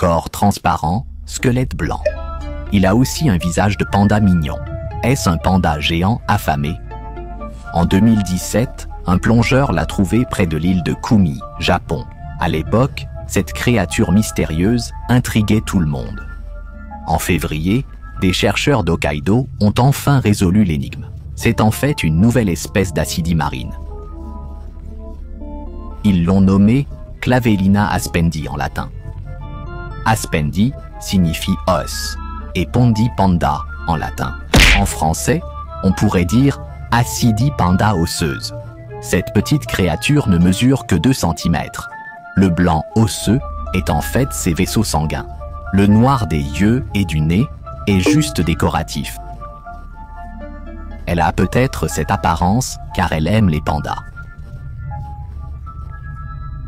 corps transparent, squelette blanc. Il a aussi un visage de panda mignon. Est-ce un panda géant affamé? En 2017, un plongeur l'a trouvé près de l'île de Kumi, Japon. À l'époque, cette créature mystérieuse intriguait tout le monde. En février, des chercheurs d'Hokkaido ont enfin résolu l'énigme. C'est en fait une nouvelle espèce d'acidie marine. Ils l'ont nommée Clavellina aspendi en latin. Aspendi signifie os et pondi panda en latin. En français, on pourrait dire Acidie panda osseuse. Cette petite créature ne mesure que 2 cm. Le blanc osseux est en fait ses vaisseaux sanguins. Le noir des yeux et du nez est juste décoratif. Elle a peut-être cette apparence car elle aime les pandas.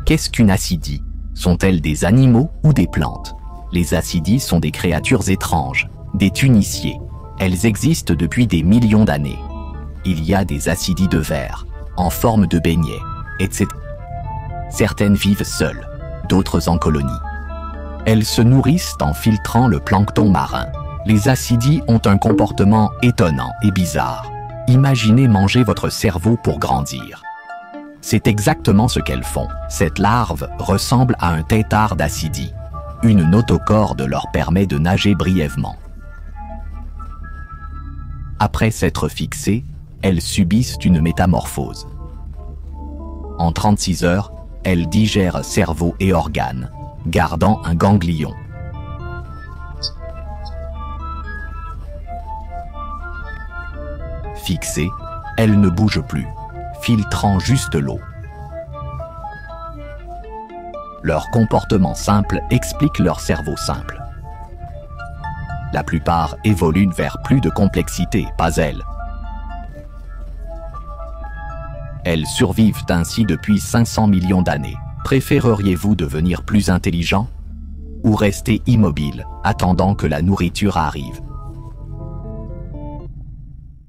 Qu'est-ce qu'une acidie? Sont-elles des animaux ou des plantes? Les acidies sont des créatures étranges, des tuniciers. Elles existent depuis des millions d'années. Il y a des acidies de verre, en forme de beignets, etc. Certaines vivent seules, d'autres en colonie. Elles se nourrissent en filtrant le plancton marin. Les acidies ont un comportement étonnant et bizarre. Imaginez manger votre cerveau pour grandir. C'est exactement ce qu'elles font. Cette larve ressemble à un têtard d'acidie. Une notocorde leur permet de nager brièvement. Après s'être fixées, elles subissent une métamorphose. En 36 heures, elles digèrent cerveau et organes, gardant un ganglion. Fixées, elles ne bougent plus, filtrant juste l'eau. Leur comportement simple explique leur cerveau simple. La plupart évoluent vers plus de complexité, pas elles. Elles survivent ainsi depuis 500 millions d'années. Préféreriez-vous devenir plus intelligent ou rester immobile, attendant que la nourriture arrive?